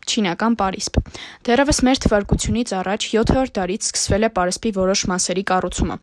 Չինական պարիսպ։ Դեռևս մեր թվարկությունից առաջ 7-րդ դարից սկսվել է պարիսպի որոշ մասերի կառուցումը։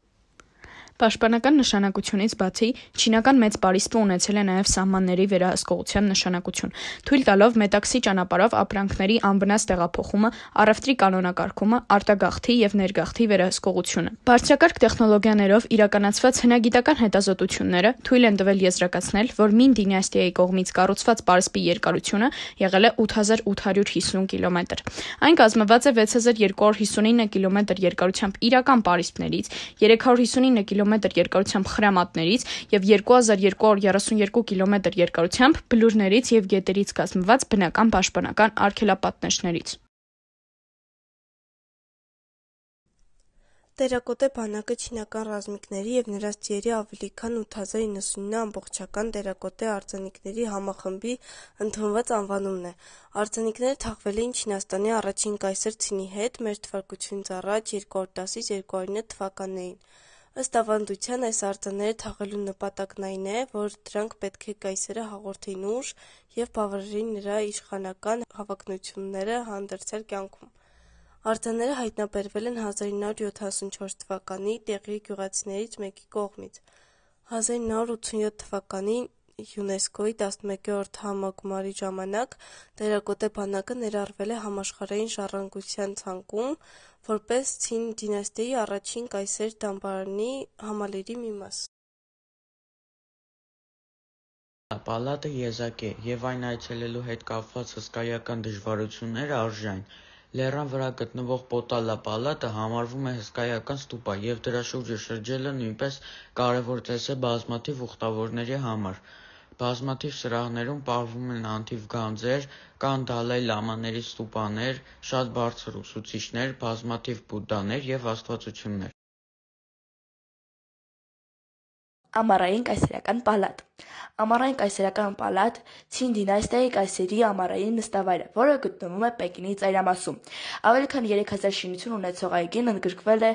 Պաշտպանական նշանակությունից բացի, չինական մեծ պարիսպը ունեցել է նաև սահմանների վերահսկողության նշանակություն, թույլ տալով մետաքսի ճանապարհով ապրանքների անվնաս տեղափոխումը, առևտրի կանոնակարգումը, արտագաղթի և ներգաղթի վերահսկողությունը։ Բարձրակարգ տեխնոլոգիաներով իրականացված հնագիտական հետազոտությունները թույլ են տվել եզրակացնել, որ Մին դինաստիայի կողմից կառուցված պարիսպի երկարությունը եղել է 8850 կիլոմետր։ Այն կազմված է 6259 կիլոմետր երկարությամբ իրական պարիսպներից, 359 կիլոմետր երկարությամբ խրամատներից և 2232 կիլոմետր երկարությամբ բլուրներից և գետերից կազմված բնական պաշտպանական արգելապատնեշներից։ Տերակոտե բանակը չինական ռազմիկների և նրանց ձիերի ավելի քան 8099 ամբողջական տերակոտե արձանիկների համախմբի ընդունված անվանումն է։ Արձանիկները թաղվել էին Չինաստանի առաջին կայսր Ցինի հետ մ.թ.ա. 210-209 թվականներին։ Ըստ ավանդության, այս արձանները թաղելու նպատակն այն է, որ դրանք պետք է կայսրը հաղորդեին ուժ և բավարարեին նրա իշխանական հավակնությունները հանդերձյալ կյանքում։ Արձանները հայտնաբերվել են 1974 թվականի տեղի գյուղացիներից մեկի կողմից։ 1987 թվականին ՅՈՒՆԵՍԿՕ-ի 11-րդ համագումարի ժամանակ տերակոտե բանակը ներառվել է համաշխարհային ժառանգության ցանկում որպես Ցին դինաստիայի առաջին կայսեր դամբարանի համալիրի մի մաս։ Պալատը եզակ է, և այն այցելելու հետ կապված հսկայական դժվարությունները արժե այն։ Լեռան վրա գտնվող Պոտալա պալատը համարվում է հսկայական ստուպա, և դրա շուրջը շրջելը նույնպես կարևոր ծես է բազմաթիվ ուխտավորների համար։ Բազմաթիվ սրահներում պահվում են անթիվ գանձեր, կան Դալայ Լամաների ստուպաներ, շատ բարձր ուսուցիչներ, բազմաթիվ բուդդաներ և աստվածություններ։ Ամառային կայսերական պալատ։ Ամառային կայսերական պալատ Ցին դինաստիայի կայսերի ամառային նստավայրը, որը գտնվում է Պեկինի ծայրամասում։ Ավելի քան 3000 շինություն ունեցող այգին ընդգրկվել է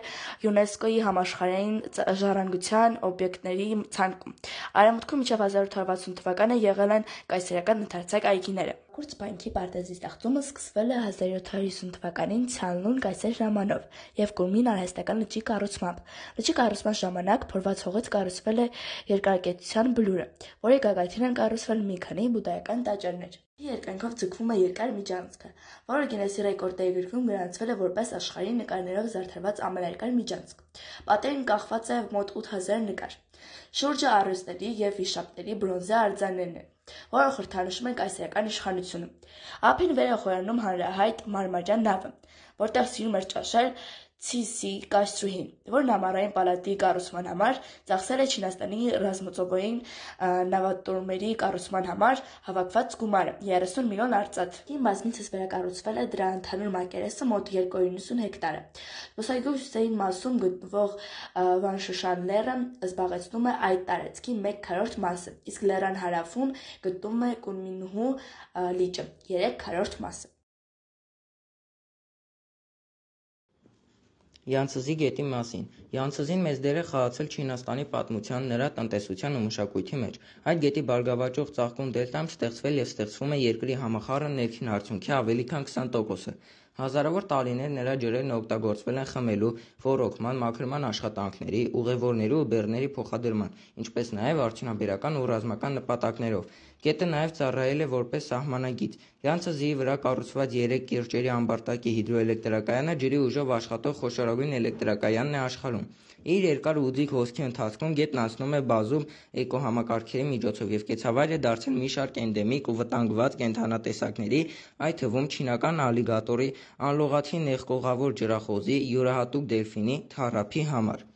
ՅՈՒՆԵՍԿՕ-ի համաշխարհային ժառանգության օբյեկտների ցանկում։ Արևմուտքում մինչև 1860 թվականը եղել են կայսերական ընդարձակ այգիները։ Մաքուր սպայնքի պարտեզի ստեղծումը սկսվել է 1750 թվականին Ցանլուն կայսեր ժամանով և կորմին արհեստական լճի կառուցմամբ։ Լճի կառուցման ժամանակ փորված հողից կառուցվել է երկարակեցության բլուրը, որի գագաթին են կառուցվել մի քանի բուդդայական տաճարներ։ Լճի երկայնքով ձգվում է երկար միջանցքը, որը Գինեսի ռեկորդների գրքում գրանցվել է որպես աշխարհի նկարներով զարդարված ամենաերկար միջանցք։ Պատերին կախված է մոտ 8000 նկար։ Շուրջը առյուծների և վիշապների բրոնզե արձաններն են, որը խորհրդանշում են կայսերական իշխանությունը։ Ափին վեր է խորանում հանրահայտ մարմարյան նավը, որտեղ սիրում էր ճաշել Ցիսի կայսրուհին, որն ամառային պալատի կառուցման համար ծախսել է Չինաստանի ռազմածովային նավատորմերի կառուցման համար հավաքված գումարը՝ 30 միլիոն արծաթ։ Այգին բազմիցս վերակառուցվել է, դրա ընդհանուր մակերեսը մոտ 290 հեկտար է։ Զբոսայգու հյուսիսային մասում գտնվող Վանշշան լեռը զբաղեցնում է այդ տարածքի 1/4 մասը, իսկ լեռան հարավում գտնվում է Կունմինհու լիճը՝ 3/4 մասը։ Յանցզի գետի մասին։ Յանցզին մեծ դեր է խաղացել Չինաստանի պատմության, նրա տնտեսության ու մշակույթի մեջ։ Այդ գետի բարգավաճող ծաղկուն դելտայում ստեղծվել և ստեղծվում է երկրի համախառն ներքին արդյունքի ավելի քան 20%-ը։ Հազարավոր տարիներ նրա ջրերն օգտագործվել են խմելու, ոռոգման, մաքրման աշխատանքների, ուղևորների ու բեռների փոխադրման, ինչպես նաև արդյունաբերական ու ռազմական նպատակներով։ Գետը նաև ծառայել է որպես սահմանագիծ։ Յանցզիի վրա կառուցված 3 կիրճերի ամբարտակի հիդրոէլեկտրակայանը ջրի ուժով աշխատող խոշորագույն էլեկտրակայանն է աշխարհում։ Իր երկար ու ուձիգ հոսքի ընթացքում գետն անցնում է բազում էկոհամակարգերի միջոցով և կեցավայր է դարձել մի շարք էնդեմիկ ու վտանգված կենդանատեսակների, այդ թվում չինական ալիգատորի, անլողացի նեղկողավոր ջրախոզի, յուրահատուկ դելֆինի, թառափի համար։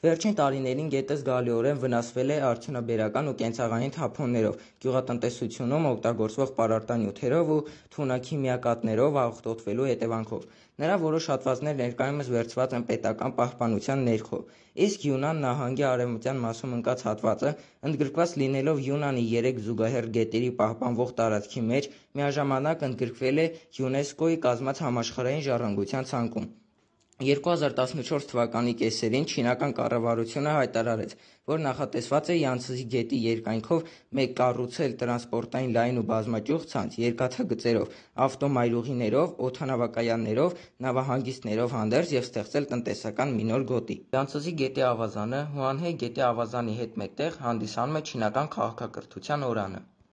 Վերջին տարիներին գետը զգալիորեն վնասվել է արդյունաբերական ու կենցաղային թափոններով, գյուղատնտեսությունում օգտագործվող պարարտանյութերով ու թունաքիմիակատներով աղտոտվելու հետևանքով։ Նրա որոշ հատվածներ ներկայումս վերցված են պետական պահպանության ներքո, իսկ Յունան նահանգի արևմտյան մասում ընկած հատվածը, ընդգրկված լինելով Յունանի 3 զուգահեռ գետերի պահպանվող տարածքի մեջ, միաժամանակ ընդգրկվել է ՅՈՒՆԵՍԿՕ-ի կազմած համաշխարհային ժառանգության ցանկում։ 2014 թվականի կեսերին չինական կառավարությունը հայտարարեց, որ նախատեսված է Յանցզի գետի երկայնքով մեկ կառուցել տրանսպորտային լայն ու բազմաճյուղ ցանց՝ երկաթգծերով, ավտոմայրուղիներով, օդանավակայաններով, նավահանգիստներով հանդերձ և ստեղծել տնտեսական մի նոր գոտի։ Յանցզի գետի ավազանը Հուանհե գետի ավազանի հետ մեկտեղ հանդիսանում է չինական քաղաքակրթության օրանը։